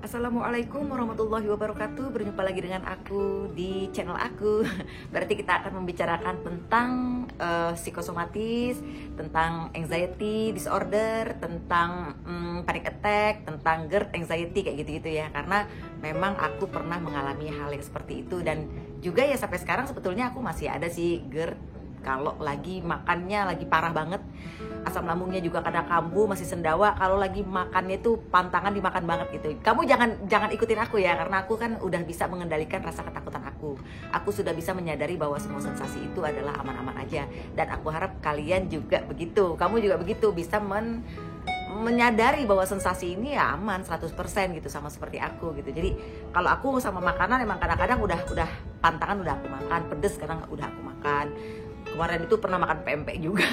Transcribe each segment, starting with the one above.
Assalamualaikum warahmatullahi wabarakatuh. Berjumpa lagi dengan aku di channel aku. Berarti kita akan membicarakan tentang psikosomatis, tentang anxiety disorder, tentang panic attack, tentang GERD anxiety kayak gitu-gitu ya. Karena memang aku pernah mengalami hal yang seperti itu. Dan juga ya sampai sekarang sebetulnya aku masih ada sih GERD. Kalau lagi makannya lagi parah banget, asam lambungnya juga kadang kambuh, masih sendawa. Kalau lagi makannya tuh pantangan dimakan banget gitu. Kamu jangan ikutin aku ya, karena aku kan udah bisa mengendalikan rasa ketakutan aku. Aku sudah bisa menyadari bahwa semua sensasi itu adalah aman-aman aja. Dan aku harap kalian juga begitu. Kamu juga begitu, bisa menyadari bahwa sensasi ini ya aman 100% gitu, sama seperti aku gitu. Jadi kalau aku sama makanan emang kadang-kadang udah pantangan udah aku makan, pedes sekarang udah aku makan. Kemarin itu pernah makan pempek juga.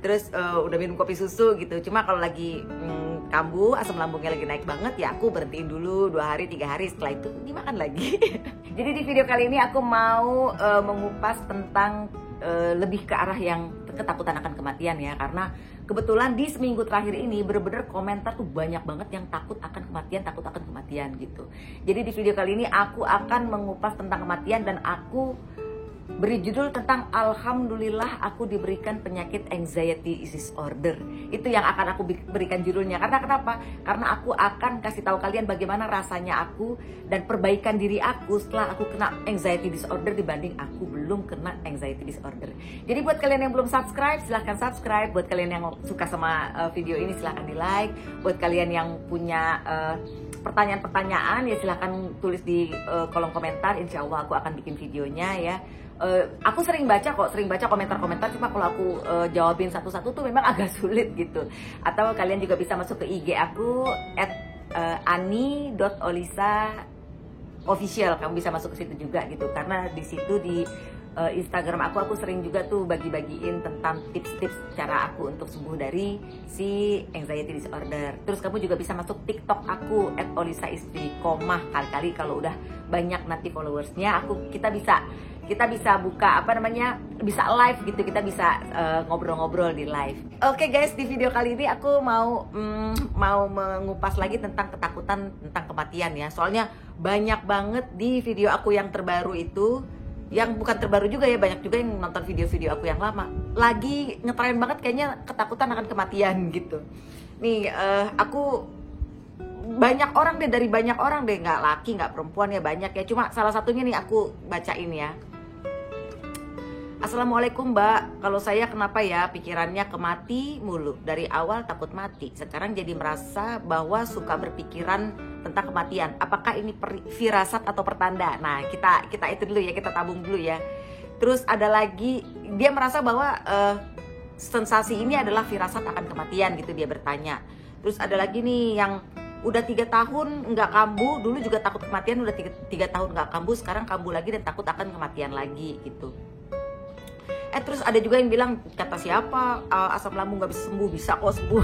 Terus udah minum kopi susu gitu. Cuma kalau lagi kambuh, asam lambungnya lagi naik banget, ya aku berhentiin dulu 2 hari 3 hari, setelah itu dimakan lagi. Jadi di video kali ini aku mau mengupas tentang lebih ke arah yang ketakutan akan kematian ya. Karena kebetulan di seminggu terakhir ini bener-bener komentar tuh banyak banget yang takut akan kematian gitu. Jadi di video kali ini aku akan mengupas tentang kematian, dan aku beri judul tentang Alhamdulillah aku diberikan penyakit anxiety disorder. Itu yang akan aku berikan judulnya. Karena kenapa? Karena aku akan kasih tahu kalian bagaimana rasanya aku dan perbaikan diri aku setelah aku kena anxiety disorder dibanding aku belum kena anxiety disorder. Jadi buat kalian yang belum subscribe, silahkan subscribe. Buat kalian yang suka sama video ini, silahkan di like. Buat kalian yang punya pertanyaan-pertanyaan, ya silahkan tulis di kolom komentar. Insya Allah aku akan bikin videonya ya. Aku sering baca komentar-komentar, cuma kalau aku jawabin satu-satu tuh memang agak sulit gitu. Atau kalian juga bisa masuk ke IG aku @ani.olisa_official. Kamu bisa masuk ke situ juga gitu, karena di situ di Instagram aku sering juga tuh bagi-bagiin tentang tips-tips cara aku untuk sembuh dari si anxiety disorder. Terus kamu juga bisa masuk TikTok aku @olisa_istri. Kali-kali kalau udah banyak nanti followersnya kita bisa buka bisa live gitu, kita bisa ngobrol-ngobrol di live. Oke guys, di video kali ini aku mau mengupas lagi tentang ketakutan tentang kematian ya. Soalnya banyak banget di video aku yang terbaru itu, yang bukan terbaru juga ya, banyak juga yang nonton video-video aku yang lama, lagi ngetren banget kayaknya ketakutan akan kematian gitu. Nih aku dari banyak orang deh, nggak laki nggak perempuan ya, banyak ya. Cuma salah satunya nih aku bacain ya. Assalamualaikum Mbak, kalau saya kenapa ya pikirannya ke mati mulu. Dari awal takut mati, sekarang jadi merasa bahwa suka berpikiran tentang kematian. Apakah ini firasat atau pertanda? Nah kita itu dulu ya, kita tabung dulu ya. Terus ada lagi, dia merasa bahwa sensasi ini adalah firasat akan kematian gitu, dia bertanya. Terus ada lagi nih yang udah 3 tahun nggak kambuh, dulu juga takut kematian, udah 3 tahun nggak kambuh, sekarang kambuh lagi dan takut akan kematian lagi gitu. Terus ada juga yang bilang, kata siapa asam lambung nggak bisa sembuh? Bisa kok sembuh.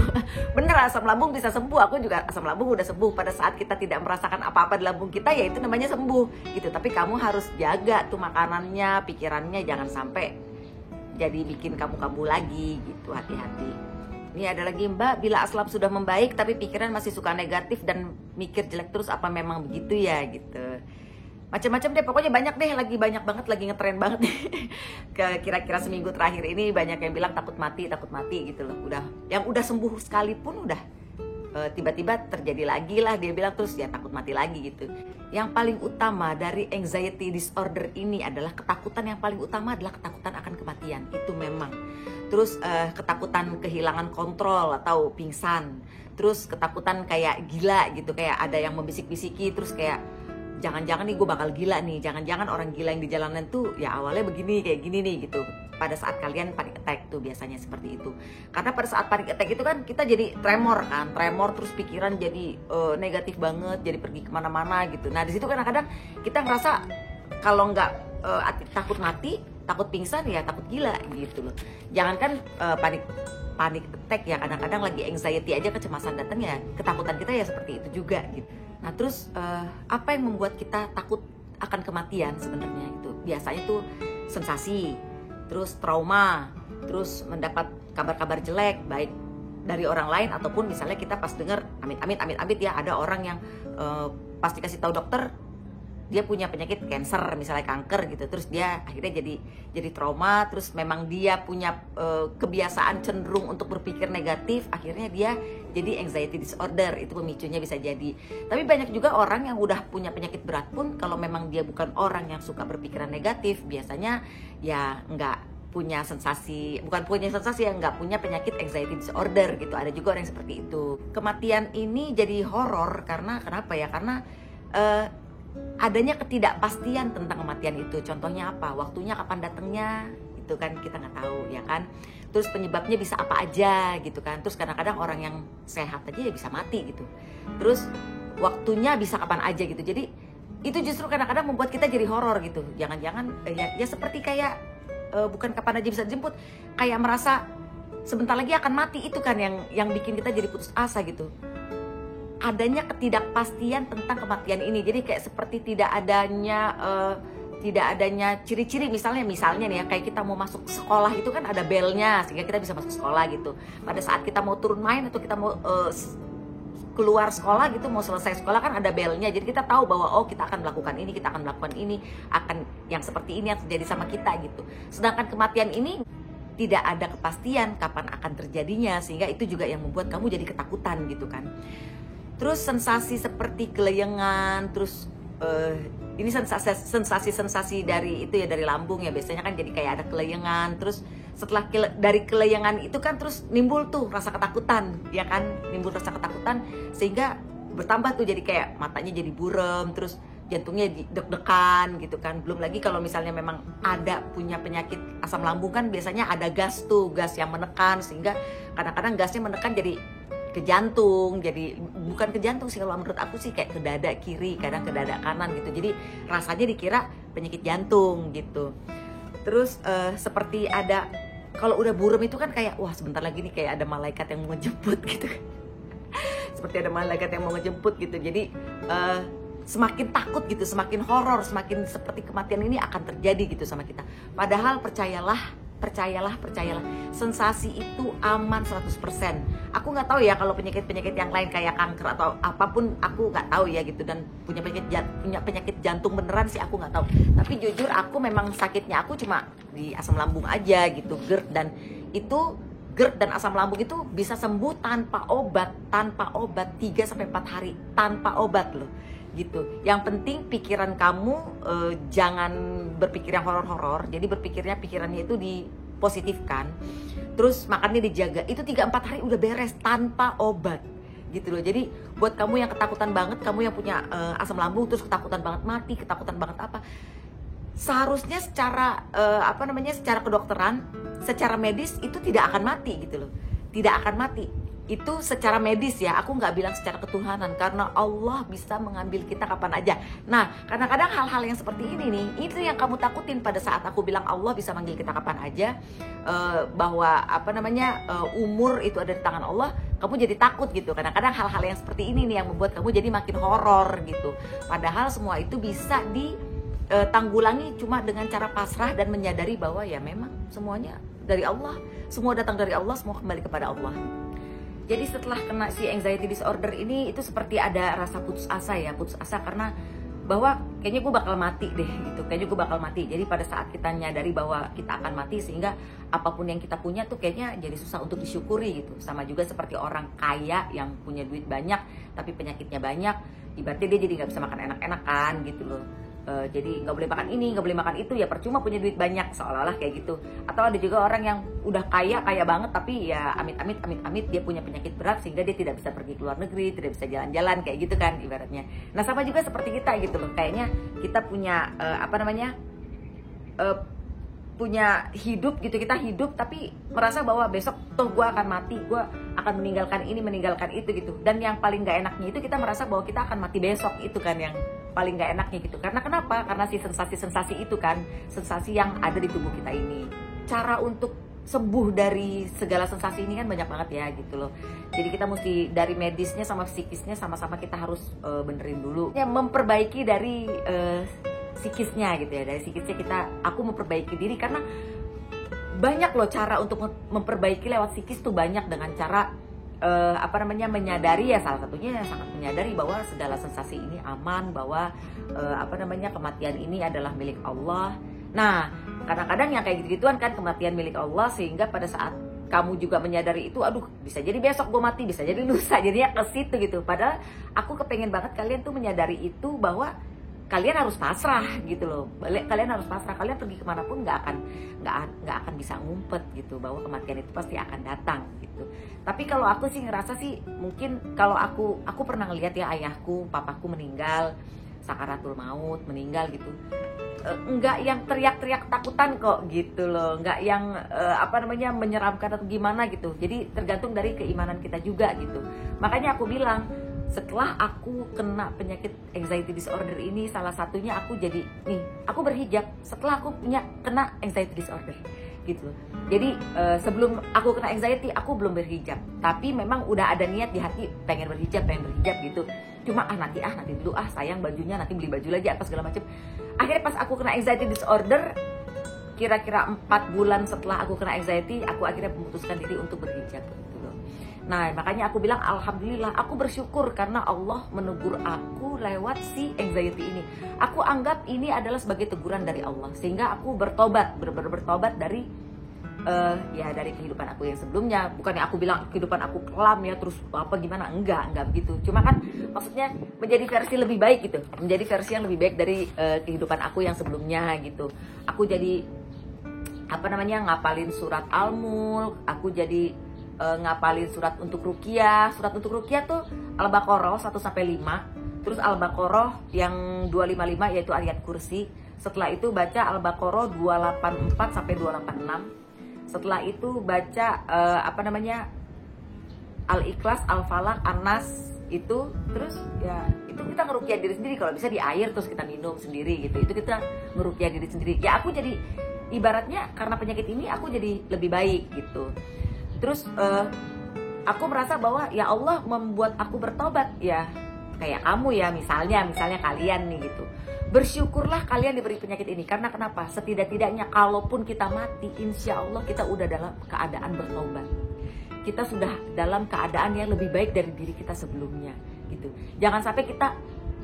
Bener, asam lambung bisa sembuh. Aku juga asam lambung udah sembuh. Pada saat kita tidak merasakan apa-apa di lambung kita, ya itu namanya sembuh gitu. Tapi kamu harus jaga tuh makanannya, pikirannya, jangan sampai jadi bikin kamu kambuh lagi gitu. Hati-hati. Ini ada lagi, Mbak, bila aslam sudah membaik tapi pikiran masih suka negatif dan mikir jelek terus, apa memang begitu ya gitu. Macam-macam deh, pokoknya banyak deh, banyak banget, lagi ngetren banget nih. Kira-kira seminggu terakhir ini banyak yang bilang takut mati gitu loh. Yang udah sembuh sekalipun udah tiba-tiba terjadi lagi lah, dia bilang, terus ya takut mati lagi gitu. Yang paling utama dari anxiety disorder ini adalah ketakutan, yang paling utama adalah ketakutan akan kematian. Itu memang. Terus ketakutan kehilangan kontrol atau pingsan. Terus ketakutan kayak gila gitu, kayak ada yang membisik-bisiki, terus kayak jangan-jangan nih gue bakal gila nih, jangan-jangan orang gila yang di jalanan tuh ya awalnya begini, kayak gini nih gitu. Pada saat kalian panic attack tuh biasanya seperti itu. Karena pada saat panic attack itu kan kita jadi tremor, terus pikiran jadi negatif banget, jadi pergi kemana-mana gitu. Nah di situ kadang-kadang kita ngerasa kalau nggak takut mati, takut pingsan, ya takut gila gitu loh. Jangankan panic attack ya, kadang-kadang lagi anxiety aja, kecemasan datang ya, ketakutan kita ya seperti itu juga gitu. Nah terus apa yang membuat kita takut akan kematian sebenarnya itu? Biasanya tuh sensasi, terus trauma, terus mendapat kabar-kabar jelek, baik dari orang lain, ataupun misalnya kita pas dengar amit-amit ya ada orang yang pas dikasih tahu dokter dia punya penyakit cancer, misalnya kanker gitu, terus dia akhirnya jadi trauma, terus memang dia punya kebiasaan cenderung untuk berpikir negatif, akhirnya dia jadi anxiety disorder, itu pemicunya bisa jadi. Tapi banyak juga orang yang udah punya penyakit berat pun kalau memang dia bukan orang yang suka berpikiran negatif, biasanya ya nggak punya sensasi, bukan punya sensasi ya, nggak punya penyakit anxiety disorder gitu. Ada juga orang yang seperti itu. Kematian ini jadi horor karena kenapa ya? Karena adanya ketidakpastian tentang kematian itu. Contohnya apa? Waktunya kapan datangnya? Itu kan kita nggak tahu ya kan. Terus penyebabnya bisa apa aja gitu kan. Terus kadang-kadang orang yang sehat aja ya bisa mati gitu. Terus waktunya bisa kapan aja gitu. Jadi itu justru kadang-kadang membuat kita jadi horor gitu. Jangan-jangan ya seperti kayak bukan kapan aja bisa dijemput, kayak merasa sebentar lagi akan mati, itu kan yang bikin kita jadi putus asa gitu. Adanya ketidakpastian tentang kematian ini, jadi kayak seperti tidak adanya ciri-ciri. Misalnya nih ya, kayak kita mau masuk sekolah itu kan ada belnya sehingga kita bisa masuk sekolah gitu. Pada saat kita mau turun main atau kita mau keluar sekolah gitu, mau selesai sekolah kan ada belnya, jadi kita tahu bahwa oh kita akan melakukan ini, kita akan melakukan ini, akan yang seperti ini yang terjadi sama kita gitu. Sedangkan kematian ini tidak ada kepastian kapan akan terjadinya, sehingga itu juga yang membuat kamu jadi ketakutan gitu kan. Terus sensasi seperti keleyengan, terus ini sensasi dari itu ya, dari lambung ya, biasanya kan jadi kayak ada keleyengan. Terus setelah dari keleyengan itu kan terus nimbul tuh rasa ketakutan ya kan, nimbul rasa ketakutan sehingga bertambah tuh, jadi kayak matanya jadi buram, terus jantungnya deg-degan gitu kan. Belum lagi kalau misalnya memang ada punya penyakit asam lambung kan biasanya ada gas tuh, gas yang menekan, sehingga kadang-kadang gasnya menekan jadi ke jantung, jadi bukan ke jantung sih kalau menurut aku sih, kayak ke dada kiri, kadang ke dada kanan gitu. Jadi rasanya dikira penyakit jantung gitu. Terus seperti ada, kalau udah buram itu kan kayak wah sebentar lagi nih kayak ada malaikat yang mau ngejemput gitu. Seperti ada malaikat yang mau ngejemput gitu. Jadi semakin takut gitu, semakin horor, semakin seperti kematian ini akan terjadi gitu sama kita. Padahal percayalah, sensasi itu aman 100%. Aku nggak tahu ya kalau penyakit-penyakit yang lain kayak kanker atau apapun, aku nggak tahu ya gitu. Dan punya penyakit jantung beneran sih aku nggak tahu. Tapi jujur aku memang sakitnya aku cuma di asam lambung aja gitu, GERD. Dan itu GERD dan asam lambung itu bisa sembuh tanpa obat 3-4 hari tanpa obat loh gitu. Yang penting pikiran kamu jangan berpikir yang horor-horor. Jadi pikirannya itu dipositifkan. Terus makannya dijaga. Itu 3-4 hari udah beres tanpa obat gitu loh. Jadi buat kamu yang ketakutan banget, kamu yang punya asam lambung terus ketakutan banget mati, ketakutan banget apa, seharusnya secara secara kedokteran, secara medis itu tidak akan mati gitu loh. Tidak akan mati. Itu secara medis ya, aku nggak bilang secara ketuhanan, karena Allah bisa mengambil kita kapan aja. Nah, kadang-kadang hal-hal yang seperti ini nih, itu yang kamu takutin pada saat aku bilang Allah bisa manggil kita kapan aja, bahwa umur itu ada di tangan Allah, kamu jadi takut gitu. Kadang-kadang hal-hal yang seperti ini nih yang membuat kamu jadi makin horor gitu. Padahal semua itu bisa ditanggulangi cuma dengan cara pasrah dan menyadari bahwa ya memang semuanya dari Allah, semua datang dari Allah, semua kembali kepada Allah. Jadi setelah kena si anxiety disorder ini, itu seperti ada rasa putus asa ya, putus asa karena bahwa kayaknya gue bakal mati deh gitu, kayaknya gue bakal mati. Jadi pada saat kita nyadari bahwa kita akan mati, sehingga apapun yang kita punya tuh kayaknya jadi susah untuk disyukuri gitu. Sama juga seperti orang kaya yang punya duit banyak tapi penyakitnya banyak, ibaratnya dia jadi nggak bisa makan enak-enak kan gitu loh. Jadi nggak boleh makan ini, nggak boleh makan itu, ya percuma punya duit banyak, seolah-olah kayak gitu. Atau ada juga orang yang udah kaya banget tapi ya amit-amit dia punya penyakit berat sehingga dia tidak bisa pergi ke luar negeri, tidak bisa jalan-jalan kayak gitu kan ibaratnya. Nah sama juga seperti kita gitu loh, kayaknya kita punya punya hidup gitu, kita hidup tapi merasa bahwa besok toh gue akan mati, gue akan meninggalkan ini, meninggalkan itu gitu. Dan yang paling gak enaknya itu kita merasa bahwa kita akan mati besok, itu kan yang paling gak enaknya gitu. Karena kenapa? Karena si sensasi-sensasi itu kan, sensasi yang ada di tubuh kita ini. Cara untuk sembuh dari segala sensasi ini kan banyak banget ya gitu loh. Jadi kita mesti dari medisnya sama psikisnya sama-sama kita harus benerin dulu. Ya memperbaiki dari psikisnya gitu ya, dari psikisnya aku memperbaiki diri, karena banyak loh cara untuk memperbaiki lewat psikis tuh, banyak dengan cara menyadari, ya salah satunya sangat menyadari bahwa segala sensasi ini aman, bahwa kematian ini adalah milik Allah. Nah, kadang-kadang yang kayak gitu-gituan kan, kematian milik Allah, sehingga pada saat kamu juga menyadari itu, aduh bisa jadi besok gue mati, bisa jadi lusa, jadinya ke situ gitu. Padahal aku kepengen banget kalian tuh menyadari itu, bahwa kalian harus pasrah gitu loh. Kalian harus pasrah, kalian pergi kemanapun nggak akan bisa ngumpet gitu, bahwa kematian itu pasti akan datang gitu. Tapi kalau aku sih ngerasa sih, mungkin kalau aku pernah ngelihat ya, ayahku, papaku meninggal, sakaratul maut, meninggal gitu. Enggak yang teriak-teriak takutan kok gitu loh, enggak yang menyeramkan atau gimana gitu. Jadi tergantung dari keimanan kita juga gitu. Makanya aku bilang, setelah aku kena penyakit anxiety disorder ini, salah satunya aku jadi aku berhijab setelah aku kena anxiety disorder gitu. Jadi sebelum aku kena anxiety aku belum berhijab, tapi memang udah ada niat di hati pengen berhijab gitu. Cuma nanti dulu, sayang bajunya, nanti beli baju lagi apa segala macem. Akhirnya pas aku kena anxiety disorder, kira-kira 4 bulan setelah aku kena anxiety, aku akhirnya memutuskan diri untuk berhijab gitu loh. Nah, makanya aku bilang alhamdulillah, aku bersyukur karena Allah menegur aku lewat si anxiety ini. Aku anggap ini adalah sebagai teguran dari Allah, sehingga aku bertobat, bertobat dari dari kehidupan aku yang sebelumnya. Bukannya aku bilang kehidupan aku kelam ya, terus apa gimana, enggak begitu. Cuma kan maksudnya menjadi versi lebih baik gitu, menjadi versi yang lebih baik dari kehidupan aku yang sebelumnya gitu. Aku jadi ngapalin surat Al-Mulk, aku jadi ngapalin surat untuk ruqyah. Surat untuk ruqyah tuh Al-Baqarah 1-5, terus Al-Baqarah yang 255 yaitu ayat kursi. Setelah itu baca Al-Baqarah 284-286. Setelah itu baca Al-Ikhlas, Al-Falaq, An-Nas itu. Terus ya itu kita ngeruqyah diri sendiri, kalau bisa di air terus kita minum sendiri gitu. Itu kita ngeruqyah diri sendiri. Ya aku jadi ibaratnya karena penyakit ini aku jadi lebih baik gitu. Terus aku merasa bahwa ya Allah membuat aku bertobat ya, kayak kamu ya, misalnya kalian nih gitu. Bersyukurlah kalian diberi penyakit ini. Karena kenapa? Setidak-tidaknya kalaupun kita mati, insya Allah kita udah dalam keadaan bertobat. Kita sudah dalam keadaan yang lebih baik dari diri kita sebelumnya gitu. Jangan sampai kita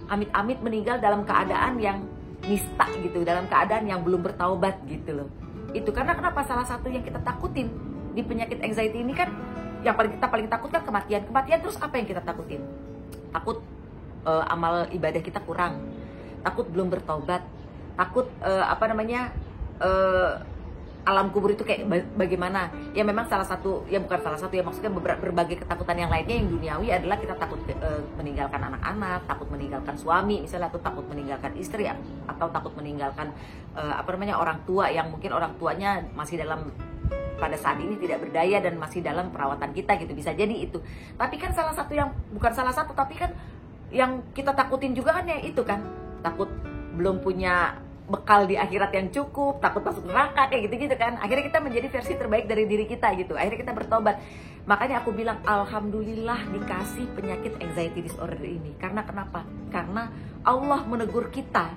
amit-amit meninggal dalam keadaan yang nista gitu, dalam keadaan yang belum bertaubat gitu loh. Itu karena kenapa? Salah satu yang kita takutin di penyakit anxiety ini kan, yang kita paling takut kan kematian. Terus apa yang kita takutin? Takut amal ibadah kita kurang, takut belum bertaubat, takut alam kubur itu kayak bagaimana. Ya memang salah satu, ya bukan salah satu ya, maksudnya berbagai ketakutan yang lainnya yang duniawi adalah kita takut meninggalkan anak-anak, takut meninggalkan suami misalnya, atau takut meninggalkan istri, atau takut meninggalkan orang tua yang mungkin orang tuanya masih pada saat ini tidak berdaya dan masih dalam perawatan kita gitu, bisa jadi itu. Tapi kan salah satu yang, bukan salah satu, tapi kan yang kita takutin juga kan ya itu kan, takut belum punya bekal di akhirat yang cukup, takut masuk neraka kayak gitu-gitu kan. Akhirnya kita menjadi versi terbaik dari diri kita gitu. Akhirnya kita bertobat. Makanya aku bilang alhamdulillah dikasih penyakit anxiety disorder ini. Karena kenapa? Karena Allah menegur kita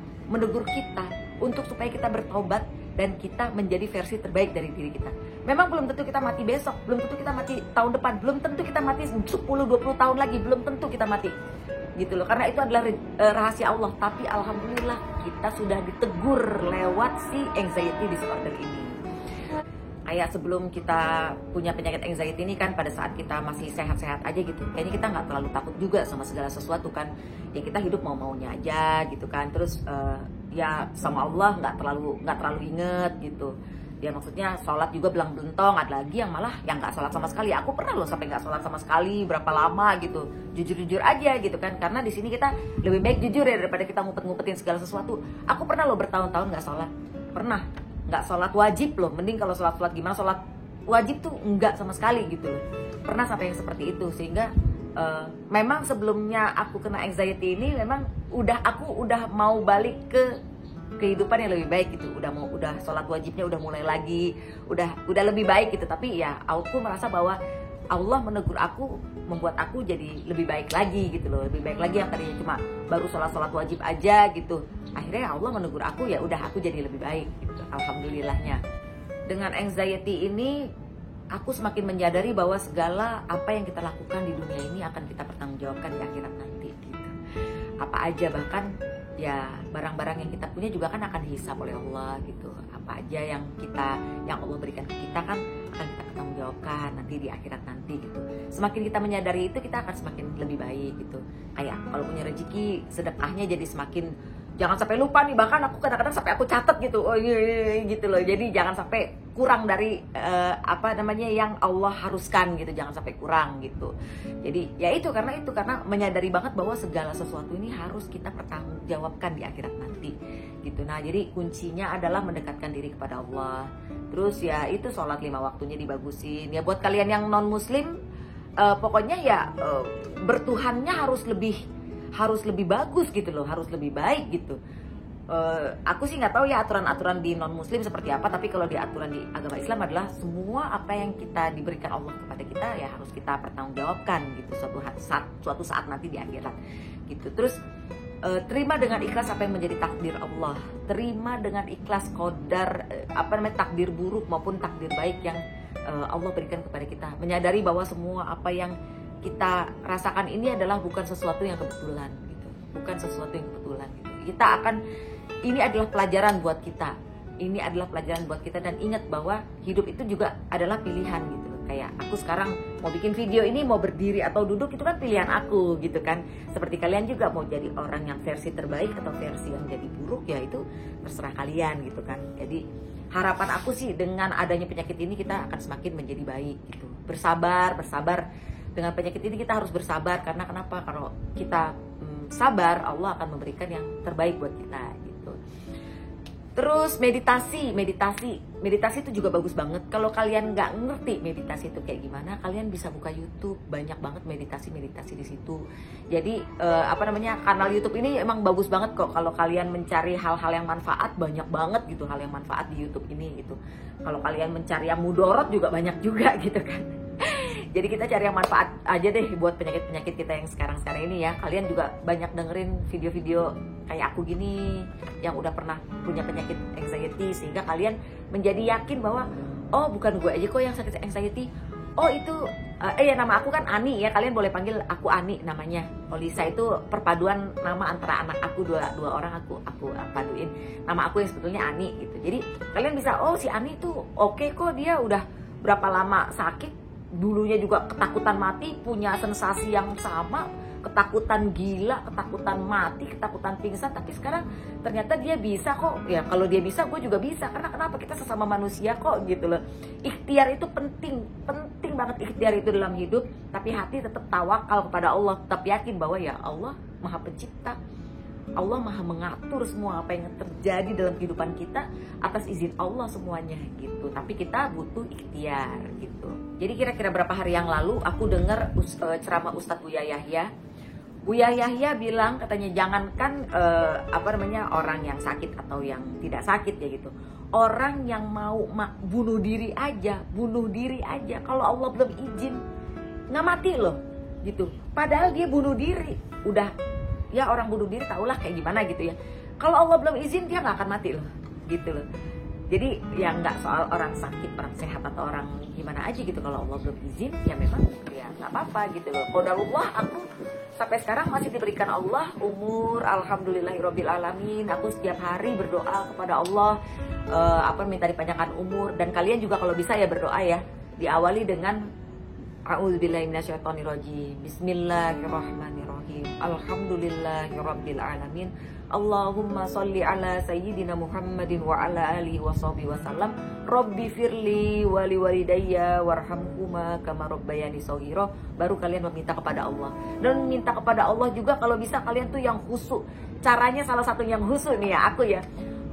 untuk supaya kita bertobat dan kita menjadi versi terbaik dari diri kita. Memang belum tentu kita mati besok, belum tentu kita mati tahun depan, belum tentu kita mati 10-20 tahun lagi, belum tentu kita mati gitu loh, karena itu adalah rahasia Allah. Tapi alhamdulillah kita sudah ditegur lewat si anxiety disorder ini. Kayak sebelum kita punya penyakit anxiety ini kan, pada saat kita masih sehat-sehat aja gitu, kayaknya kita nggak terlalu takut juga sama segala sesuatu kan. Ya kita hidup mau-maunya aja gitu kan. Terus ya sama Allah nggak terlalu inget gitu. Ya maksudnya sholat juga belang-belentong. Ada lagi yang malah yang nggak sholat sama sekali. Aku pernah loh sampai nggak sholat sama sekali berapa lama gitu. Jujur-jujur aja gitu kan. Karena di sini kita lebih baik jujur ya daripada kita ngumpet-ngumpetin segala sesuatu. Aku pernah loh bertahun-tahun nggak sholat. Pernah nggak sholat wajib loh. Mending kalau sholat gimana, sholat wajib tuh nggak sama sekali gitu loh. Pernah sampai yang seperti itu. Sehingga memang sebelumnya aku kena anxiety ini, memang aku udah mau balik ke kehidupan yang lebih baik gitu, udah sholat wajibnya udah mulai lagi, udah lebih baik gitu. Tapi ya aku merasa bahwa Allah menegur aku, membuat aku jadi lebih baik lagi gitu loh, lebih baik lagi yang tadinya cuma baru sholat wajib aja gitu. Akhirnya Allah menegur aku, ya udah aku jadi lebih baik gitu, alhamdulillahnya. Dengan anxiety ini aku semakin menyadari bahwa segala apa yang kita lakukan di dunia ini akan kita pertanggungjawabkan di akhirat nanti gitu. Apa aja, bahkan ya barang-barang yang kita punya juga kan akan dihisab oleh Allah gitu. Apa aja yang Allah berikan ke kita kan akan kita pertanggungjawabkan nanti di akhirat nanti gitu. Semakin kita menyadari itu, kita akan semakin lebih baik gitu. Kayak kalau punya rezeki, sedekahnya jadi semakin, jangan sampai lupa nih, bahkan aku kadang-kadang sampai aku catat gitu, oh iya gitu loh. Jadi jangan sampai kurang dari yang Allah haruskan gitu, jangan sampai kurang gitu. Jadi ya itu karena menyadari banget bahwa segala sesuatu ini harus kita pertanggungjawabkan di akhirat nanti gitu. Nah, jadi kuncinya adalah mendekatkan diri kepada Allah. Terus ya itu sholat 5 waktunya dibagusin. Ya buat kalian yang non muslim, pokoknya ya bertuhannya harus lebih bagus gitu loh, harus lebih baik gitu. Aku sih nggak tahu ya aturan-aturan di non muslim seperti apa, tapi kalau di aturan di agama Islam adalah semua apa yang kita diberikan Allah kepada kita ya harus kita pertanggungjawabkan gitu suatu saat nanti di akhirat gitu. Terus terima dengan ikhlas apa yang menjadi takdir Allah, terima dengan ikhlas qadar takdir buruk maupun takdir baik yang Allah berikan kepada kita. Menyadari bahwa semua apa yang kita rasakan ini adalah bukan sesuatu yang kebetulan gitu, bukan sesuatu yang kebetulan gitu. Ini adalah pelajaran buat kita. Ini adalah pelajaran buat kita, dan ingat bahwa hidup itu juga adalah pilihan gitu. Kayak aku sekarang mau bikin video ini, mau berdiri atau duduk, itu kan pilihan aku gitu kan. Seperti kalian juga mau jadi orang yang versi terbaik atau versi yang jadi buruk, ya itu terserah kalian gitu kan. Jadi harapan aku sih dengan adanya penyakit ini kita akan semakin menjadi baik gitu. Bersabar. Dengan penyakit ini kita harus bersabar, karena kenapa? Kalau kita sabar, Allah akan memberikan yang terbaik buat kita gitu. Terus meditasi itu juga bagus banget. Kalau kalian nggak ngerti meditasi itu kayak gimana, kalian bisa buka YouTube, banyak banget meditasi di situ. Jadi kanal YouTube ini emang bagus banget kok kalau kalian mencari hal-hal yang manfaat, banyak banget gitu hal yang manfaat di YouTube ini gitu. Kalau kalian mencari yang mudorot juga banyak juga gitu kan. Jadi kita cari yang manfaat aja deh buat penyakit-penyakit kita yang sekarang ini ya. Kalian juga banyak dengerin video-video kayak aku gini yang udah pernah punya penyakit anxiety, sehingga kalian menjadi yakin bahwa oh bukan gue aja kok yang sakit anxiety. Oh itu nama aku kan Ani ya, kalian boleh panggil aku Ani namanya. Olisa itu perpaduan nama antara anak aku, dua orang aku paduin nama aku yang sebetulnya Ani gitu. Jadi kalian bisa, oh si Ani tuh oke kok, dia udah berapa lama sakit, dulunya juga ketakutan mati, punya sensasi yang sama, ketakutan gila, ketakutan mati, ketakutan pingsan, tapi sekarang ternyata dia bisa kok. Ya kalau dia bisa, gue juga bisa. Karena kenapa? Kita sesama manusia kok gitu loh. Ikhtiar itu penting banget, ikhtiar itu dalam hidup. Tapi hati tetap tawakal kepada Allah, tetap yakin bahwa ya Allah Maha Pencipta, Allah Maha mengatur semua apa yang terjadi dalam kehidupan kita atas izin Allah semuanya gitu. Tapi kita butuh ikhtiar gitu. Jadi kira-kira berapa hari yang lalu aku dengar ceramah Ustadz Buya Yahya. Buya Yahya bilang, katanya jangankan orang yang sakit atau yang tidak sakit ya gitu. Orang yang mau bunuh diri aja kalau Allah belum izin nggak mati loh gitu. Padahal dia bunuh diri, udah ya orang bunuh diri tahulah kayak gimana gitu ya. Kalau Allah belum izin dia nggak akan mati loh gitu loh. Jadi ya nggak soal orang sakit, orang sehat atau orang gimana aja gitu. Kalau Allah belum izin ya memang ya nggak apa-apa gitu loh. Qadarullah, aku sampai sekarang masih diberikan Allah umur, alhamdulillahirabbil alamin. Aku setiap hari berdoa kepada Allah minta dipanjangkan umur. Dan kalian juga kalau bisa ya berdoa ya, diawali dengan a'udzubillahi minasyaitonirrajim, bismillahirrahmanirrahim, alhamdulillahirabbil alamin, Allahumma sholli ala sayyidina Muhammadin wa ala alihi wa sahbihi wasallam, rabbi firli wali walidayya warhamhuma kama rabbayani shaghira. Baru kalian meminta kepada Allah. Dan minta kepada Allah juga kalau bisa kalian tuh yang khusyuk. Caranya salah satu yang khusyuk nih ya, aku ya,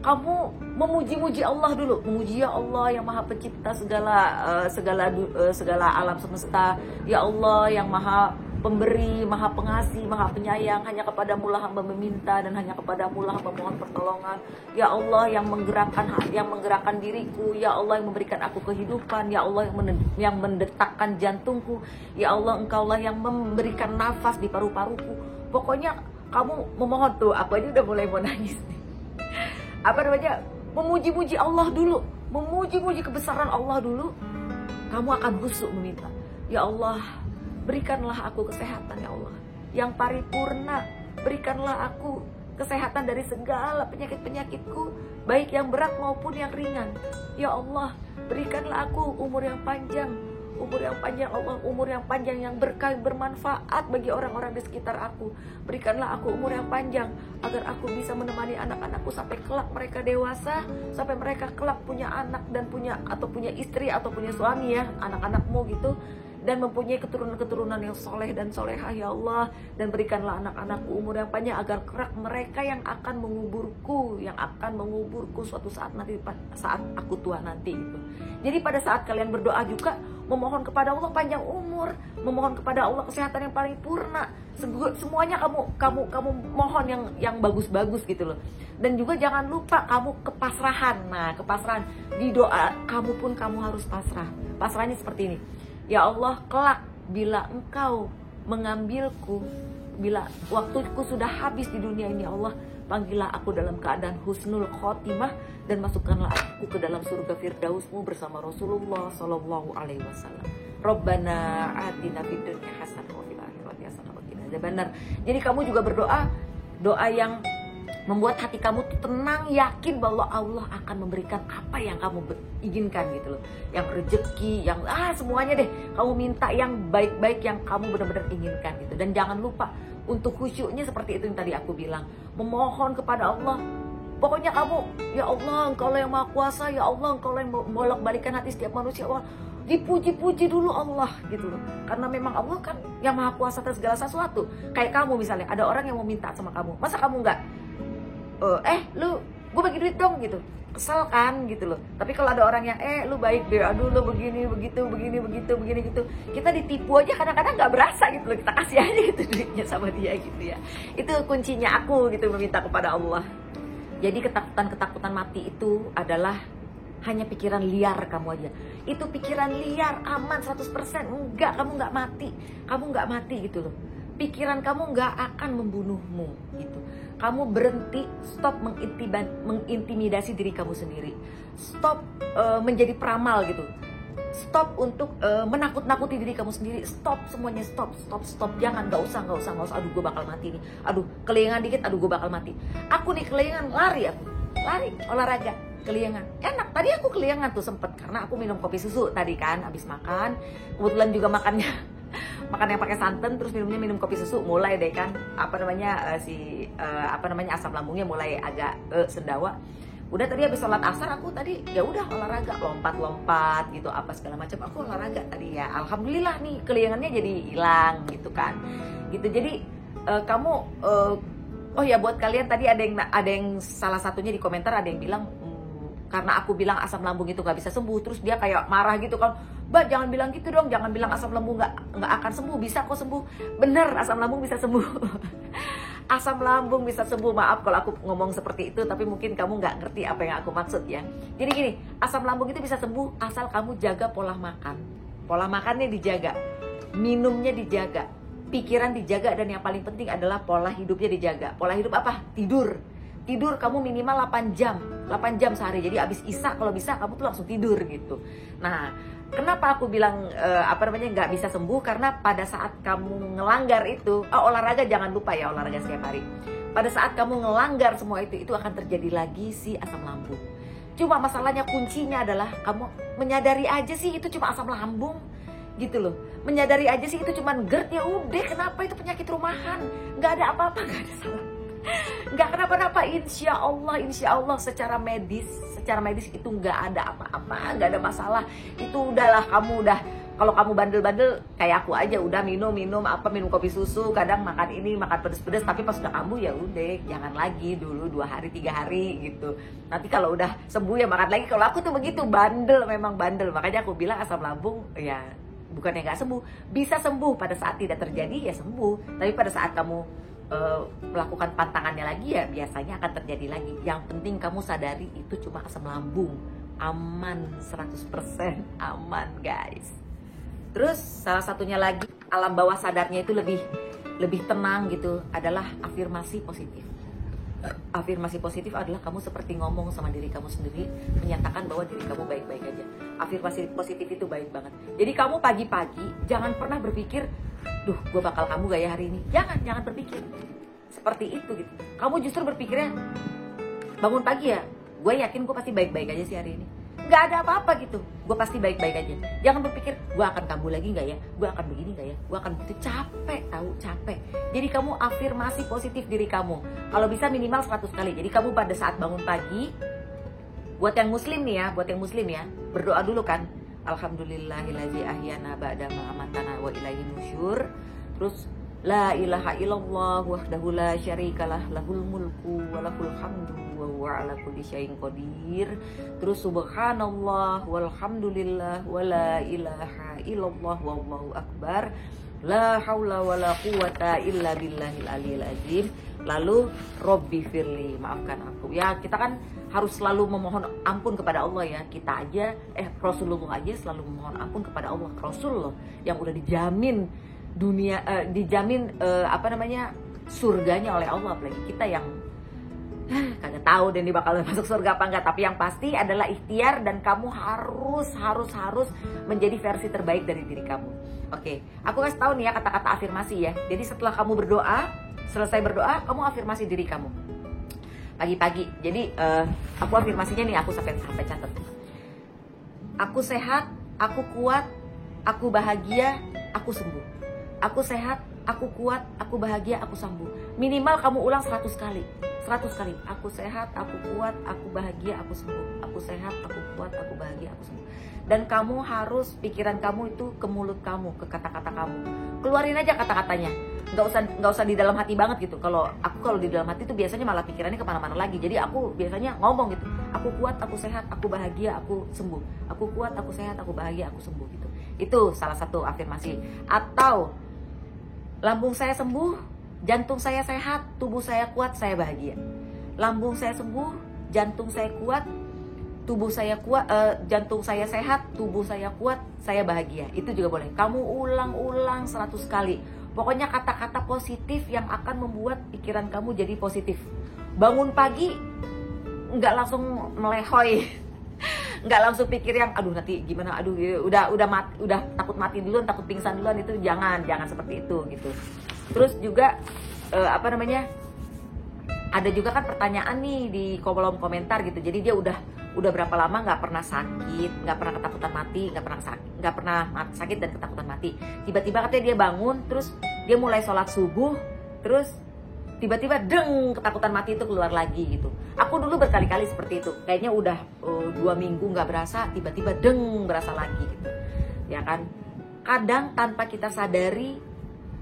kamu memuji-muji Allah dulu. Memuji ya Allah yang Maha Pencipta segala alam semesta. Ya Allah yang Maha Pemberi, Maha Pengasih, Maha Penyayang. Hanya kepadamu lah hamba meminta dan hanya kepadamu lah hamba mohon pertolongan. Ya Allah yang menggerakkan diriku. Ya Allah yang memberikan aku kehidupan. Ya Allah yang mendetakkan jantungku. Ya Allah engkaulah yang memberikan nafas di paru-paruku. Pokoknya kamu memohon tuh, aku aja udah mulai mau nangis nih. Memuji-muji Allah dulu, memuji-muji kebesaran Allah dulu. kamu akan khusyuk meminta, ya Allah, berikanlah aku kesehatan ya Allah yang paripurna, berikanlah aku kesehatan dari segala penyakit-penyakitku, baik yang berat maupun yang ringan. Ya Allah, berikanlah aku umur yang panjang, Allah, umur yang panjang yang berkah, bermanfaat bagi orang-orang di sekitar aku. Berikanlah aku umur yang panjang agar aku bisa menemani anak-anakku sampai kelak mereka dewasa, sampai mereka kelak punya anak dan punya istri atau punya suami ya, anak-anakmu gitu, dan mempunyai keturunan-keturunan yang soleh dan solehah ya Allah. Dan berikanlah anak-anakku umur yang panjang agar kelak mereka yang akan menguburku suatu saat nanti, saat aku tua nanti gitu. Jadi pada saat kalian berdoa juga memohon kepada Allah panjang umur, memohon kepada Allah kesehatan yang paripurna. Semuanya kamu mohon yang bagus-bagus gitu loh. Dan juga jangan lupa kamu kepasrahan. Nah, kepasrahan di doa kamu harus pasrah. Pasrahnya seperti ini. Ya Allah, kelak bila Engkau mengambilku, bila waktuku sudah habis di dunia ini, ya Allah, panggillah aku dalam keadaan husnul khotimah dan masukkanlah aku ke dalam surga Firdausmu bersama Rasulullah Shallallahu Alaihi Wasallam. Rabbana atina fid dunya hasanah wa fil akhirati hasanah wa qina adzabannar. Jadi kamu juga berdoa doa yang membuat hati kamu tuh tenang, yakin bahwa Allah akan memberikan apa yang kamu inginkan gitu loh. Yang rezeki, yang semuanya deh. Kamu minta yang baik-baik yang kamu benar-benar inginkan gitu. Dan jangan lupa untuk khusyuknya seperti itu yang tadi aku bilang. Memohon kepada Allah. Pokoknya kamu, ya Allah, Engkau lah yang Maha Kuasa, ya Allah, Engkau lah yang bolak-balikan hati setiap manusia. Allah, dipuji-puji dulu Allah gitu loh. Karena memang Allah kan yang Maha Kuasa atas segala sesuatu. Kayak kamu misalnya, ada orang yang mau minta sama kamu. Masa kamu enggak? Gue bagi duit dong gitu, kesel kan gitu loh. Tapi kalau ada orang yang lu baik deh, aduh lu begini begitu, begini gitu, kita ditipu aja kadang-kadang nggak berasa gitu loh, kita kasih aja gitu duitnya sama dia gitu ya. Itu kuncinya aku gitu meminta kepada Allah. Jadi ketakutan mati itu adalah hanya pikiran liar kamu aja. Itu pikiran liar, aman 100%. Enggak, kamu nggak mati gitu loh. Pikiran kamu nggak akan membunuhmu gitu. Kamu berhenti, stop mengintimidasi diri kamu sendiri. Stop menjadi peramal gitu. Stop untuk menakut-nakuti diri kamu sendiri. Stop semuanya, stop. Jangan, nggak usah. Aduh, gue bakal mati nih. Aduh, kelingan dikit, aduh gue bakal mati. Aku nih kelingan, lari olahraga. Keliangan, enak. Tadi aku keliangan tuh sempet karena aku minum kopi susu tadi kan, abis makan. Kebetulan juga makan yang pakai santan, terus minum kopi susu, mulai deh kan asam lambungnya mulai agak sendawa. Udah tadi habis sholat asar aku tadi ya udah olahraga, lompat gitu apa segala macam, aku olahraga tadi ya. Alhamdulillah nih keliangannya jadi hilang gitu kan. Gitu. Jadi kamu oh ya buat kalian tadi ada yang salah satunya di komentar ada yang bilang karena aku bilang asam lambung itu nggak bisa sembuh, terus dia kayak marah gitu kan. Mbak, jangan bilang gitu dong, jangan bilang asam lambung nggak akan sembuh, bisa kok sembuh. Bener, asam lambung bisa sembuh. Asam lambung bisa sembuh. Maaf kalau aku ngomong seperti itu, tapi mungkin kamu nggak ngerti apa yang aku maksud ya. Jadi gini, asam lambung itu bisa sembuh asal kamu jaga pola makan. Pola makannya dijaga, minumnya dijaga, pikiran dijaga, dan yang paling penting adalah pola hidupnya dijaga. Pola hidup apa? Tidur kamu minimal 8 jam sehari. Jadi abis isya kalau bisa kamu tuh langsung tidur gitu. Nah, kenapa aku bilang nggak bisa sembuh? Karena pada saat kamu ngelanggar itu, olahraga jangan lupa ya, olahraga setiap hari. Pada saat kamu ngelanggar semua itu akan terjadi lagi si asam lambung. Cuma masalahnya kuncinya adalah kamu menyadari aja sih itu cuma asam lambung gitu loh. Menyadari aja sih itu cuma GERD, ya udah, kenapa itu penyakit rumahan? Nggak ada apa-apa, nggak ada salah. Nggak kenapa-napa, insya Allah secara medis itu nggak ada apa-apa, nggak ada masalah. Itu udahlah, kalau kamu bandel-bandel kayak aku aja, udah minum kopi susu, kadang makan pedes-pedes, tapi pas udah kambuh ya udah, jangan lagi dulu 2 hari 3 hari gitu. Nanti kalau udah sembuh ya makan lagi. Kalau aku tuh begitu, memang bandel, makanya aku bilang asam lambung ya bukannya nggak sembuh, bisa sembuh pada saat tidak terjadi ya sembuh, tapi pada saat kamu melakukan pantangannya lagi ya biasanya akan terjadi lagi. Yang penting kamu sadari itu cuma asam lambung, aman 100% aman guys. Terus salah satunya lagi alam bawah sadarnya itu lebih tenang gitu adalah afirmasi positif. Afirmasi positif adalah kamu seperti ngomong sama diri kamu sendiri, menyatakan bahwa diri kamu baik-baik aja. Afirmasi positif itu baik banget. Jadi kamu pagi-pagi jangan pernah berpikir, duh gue bakal kamu gak ya hari ini. Jangan berpikir seperti itu gitu. Kamu justru berpikirnya, bangun pagi ya, gue yakin gue pasti baik-baik aja sih hari ini. Gak ada apa-apa gitu, gue pasti baik-baik aja. Jangan berpikir, gue akan kambuh lagi gak ya, gue akan begini gak ya, gue akan begitu. Capek, tahu capek. Jadi kamu afirmasi positif diri kamu. Kalau bisa minimal 100 kali. Jadi kamu pada saat bangun pagi, buat yang muslim nih ya, berdoa dulu kan. Alhamdulillahillazi ahyana ba'da ma amatana wa ilaihi nusyur. Terus la ilaha illallah wahdahu la syarikalah lahul mulku wa lahul hamdu wa huwa ala kulli syai'in qadir. Terus subhanallah walhamdulillah wa la ilaha illallah wallahu akbar. La haula wa la quwata illa billahil aliyil azim. Lalu Robbi firli, maafkan aku. Ya, kita kan harus selalu memohon ampun kepada Allah ya. Kita aja Rasulullah aja selalu memohon ampun kepada Allah. Rasulullah yang udah dijamin dunia surganya oleh Allah, apalagi kita yang kagak tahu dan dia bakal masuk surga apa enggak. Tapi yang pasti adalah ikhtiar dan kamu harus menjadi versi terbaik dari diri kamu. Oke, aku kasih tahu nih ya kata-kata afirmasi ya. Jadi setelah kamu selesai berdoa, kamu afirmasi diri kamu pagi-pagi. Jadi aku afirmasinya nih, aku sampai catat. Aku sehat, aku kuat, aku bahagia, aku sembuh. Aku sehat, aku kuat, aku bahagia, aku sembuh. Minimal kamu ulang 100 kali. 100 kali. Aku sehat, aku kuat, aku bahagia, aku sembuh. Aku sehat, aku kuat, aku bahagia, aku sembuh. Dan kamu harus pikiran kamu itu ke mulut kamu, ke kata-kata kamu. Keluarin aja kata-katanya. Nggak usah di dalam hati banget gitu. Kalau di dalam hati tuh biasanya malah pikirannya kemana-mana lagi. Jadi aku biasanya ngomong gitu. Aku kuat, aku sehat, aku bahagia, aku sembuh. Aku kuat, aku sehat, aku bahagia, aku sembuh gitu. Itu salah satu afirmasi. Atau lambung saya sembuh, jantung saya sehat, tubuh saya kuat, saya bahagia. Lambung saya sembuh, jantung saya kuat, jantung saya sehat, tubuh saya kuat, saya bahagia. Itu juga boleh. Kamu ulang 100 kali. Pokoknya kata-kata positif yang akan membuat pikiran kamu jadi positif. Bangun pagi nggak langsung melehoy, nggak langsung pikir yang aduh nanti gimana, aduh udah takut mati duluan, takut pingsan duluan. Itu jangan seperti itu gitu. Terus juga ada juga kan pertanyaan nih di kolom komentar gitu. Jadi dia udah berapa lama nggak pernah sakit, nggak pernah ketakutan mati, nggak pernah sakit dan ketakutan mati. Tiba-tiba katanya dia bangun, terus dia mulai sholat subuh, terus tiba-tiba ketakutan mati itu keluar lagi gitu. Aku dulu berkali-kali seperti itu. Kayaknya udah 2 minggu nggak berasa, tiba-tiba berasa lagi gitu. Ya kan? Kadang tanpa kita sadari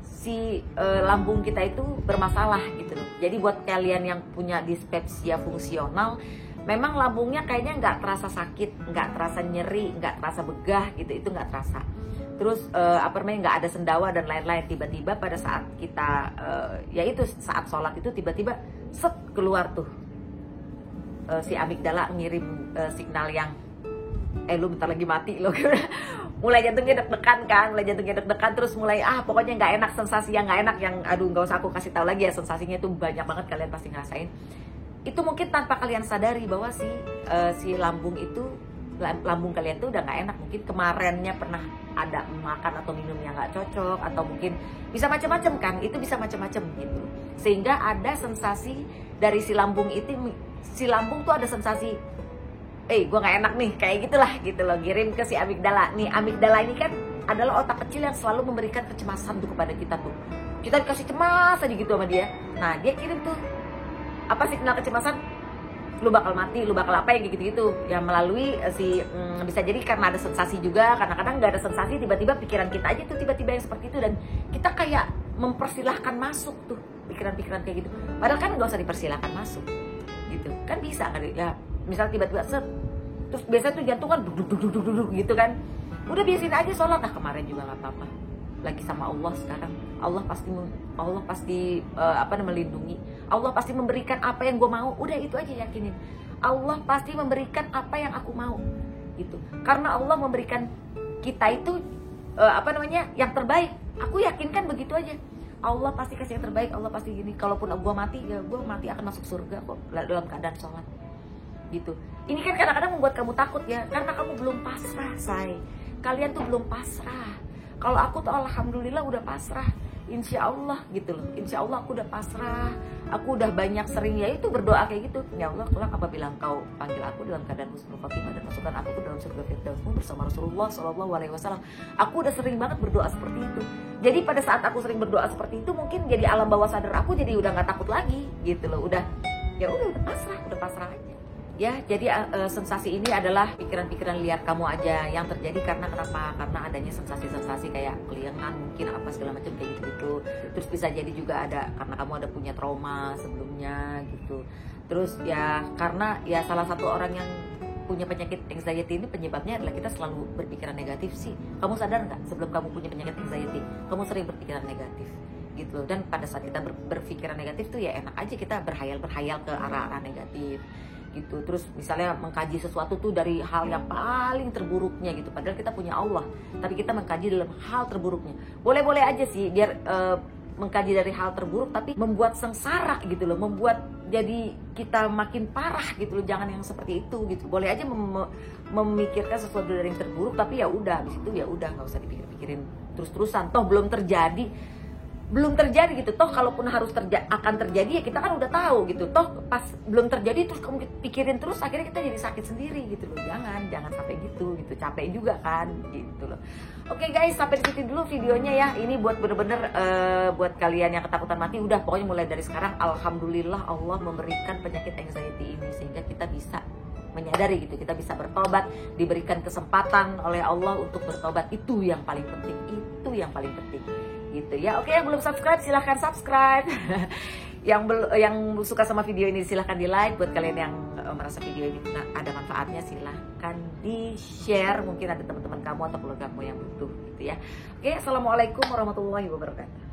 si lambung kita itu bermasalah gitu loh. Jadi buat kalian yang punya dispepsia fungsional, memang lambungnya kayaknya nggak terasa sakit, nggak terasa nyeri, nggak terasa begah gitu, itu nggak terasa. Terus nggak ada sendawa dan lain-lain. Tiba-tiba pada saat kita saat sholat itu tiba-tiba keluar tuh si amigdala ngirim signal yang lu bentar lagi mati lo. mulai jantungnya deg-degan, terus mulai pokoknya nggak enak, sensasi yang nggak enak, yang aduh nggak usah aku kasih tahu lagi ya, sensasinya tuh banyak banget, kalian pasti ngerasain. Itu mungkin tanpa kalian sadari bahwa si lambung kalian tuh udah nggak enak. Mungkin kemarinnya pernah ada makan atau minum yang nggak cocok, atau mungkin bisa macam-macam kan, itu bisa macam-macam gitu. Sehingga ada sensasi dari si lambung itu, si lambung tuh ada sensasi gue gak enak nih, kayak gitulah gitu loh, kirim ke si amigdala. Nih amigdala ini kan adalah otak kecil yang selalu memberikan kecemasan tuh kepada kita tuh. Kita dikasih cemas aja gitu sama dia. Nah dia kirim tuh signal kecemasan, lu bakal mati, lu bakal apa ya gitu-gitu. Ya melalui bisa jadi karena ada sensasi juga. Kadang-kadang gak ada sensasi, tiba-tiba pikiran kita aja tuh tiba-tiba yang seperti itu. Dan kita kayak mempersilahkan masuk tuh pikiran-pikiran kayak gitu. Padahal kan gak usah dipersilahkan masuk gitu. Kan bisa kan ya. Misal tiba-tiba terus biasanya tuh jantung kan duduk gitu kan. Udah biasin aja sholat. Kemarin juga nggak apa-apa. Lagi sama Allah sekarang. Allah pasti melindungi. Allah pasti memberikan apa yang gue mau. Udah itu aja yakinin. Allah pasti memberikan apa yang aku mau. Gitu. Karena Allah memberikan kita itu yang terbaik. Aku yakinkan begitu aja. Allah pasti kasih yang terbaik, Allah pasti gini. Kalaupun gue mati, ya gue mati akan masuk surga kok dalam keadaan sholat gitu. Ini kan kadang-kadang membuat kamu takut ya, karena kamu belum pasrah, say. Kalian tuh belum pasrah. Kalau aku tuh alhamdulillah udah pasrah, insya Allah gitu loh. Insya Allah aku udah pasrah. Aku udah banyak sering ya itu berdoa kayak gitu. Ya Allah, kelak apabila Engkau panggil aku dalam keadaan husnul khotimah dan masukkan aku ke dalam surga Firdausmu bersama Rasulullah SAW. Aku udah sering banget berdoa seperti itu. Jadi pada saat aku sering berdoa seperti itu, mungkin jadi alam bawah sadar aku jadi udah nggak takut lagi gitu loh. Udah udah pasrah aja. Ya, jadi sensasi ini adalah pikiran-pikiran liar kamu aja yang terjadi karena kenapa? Karena adanya sensasi-sensasi kayak keliengan mungkin apa segala macam kayak gitu. Terus bisa jadi juga ada karena kamu ada punya trauma sebelumnya gitu. Terus ya karena ya salah satu orang yang punya penyakit anxiety ini penyebabnya adalah kita selalu berpikiran negatif sih. Kamu sadar nggak sebelum kamu punya penyakit anxiety, kamu sering berpikiran negatif gitu. Dan pada saat kita berpikiran negatif tuh ya enak aja kita berhayal ke arah-arah negatif gitu. Terus misalnya mengkaji sesuatu tuh dari hal yang paling terburuknya gitu, padahal kita punya Allah, tapi kita mengkaji dalam hal terburuknya. Boleh-boleh aja sih biar mengkaji dari hal terburuk, tapi membuat sengsara gitu loh, membuat jadi kita makin parah gitu loh. Jangan yang seperti itu gitu. Boleh aja memikirkan sesuatu dari yang terburuk, tapi ya udah habis itu ya udah nggak usah dipikir-pikirin terus-terusan. Toh belum terjadi gitu. Toh kalaupun harus akan terjadi ya kita kan udah tahu gitu. Toh pas belum terjadi terus kamu pikirin terus, akhirnya kita jadi sakit sendiri gitu loh. Jangan sampai gitu. Capek juga kan gitu loh. Oke guys, sampai di situ dulu videonya ya. Ini buat bener-bener buat kalian yang ketakutan mati, udah pokoknya mulai dari sekarang alhamdulillah Allah memberikan penyakit anxiety ini sehingga kita bisa menyadari gitu, kita bisa bertobat, diberikan kesempatan oleh Allah untuk bertobat. Itu yang paling penting, gitu ya. Oke, yang belum subscribe silahkan subscribe. yang suka sama video ini silahkan di like. Buat kalian yang merasa video ini ada manfaatnya silahkan di share, mungkin ada teman-teman kamu atau keluarga kamu yang butuh gitu ya. Oke, assalamualaikum warahmatullahi wabarakatuh.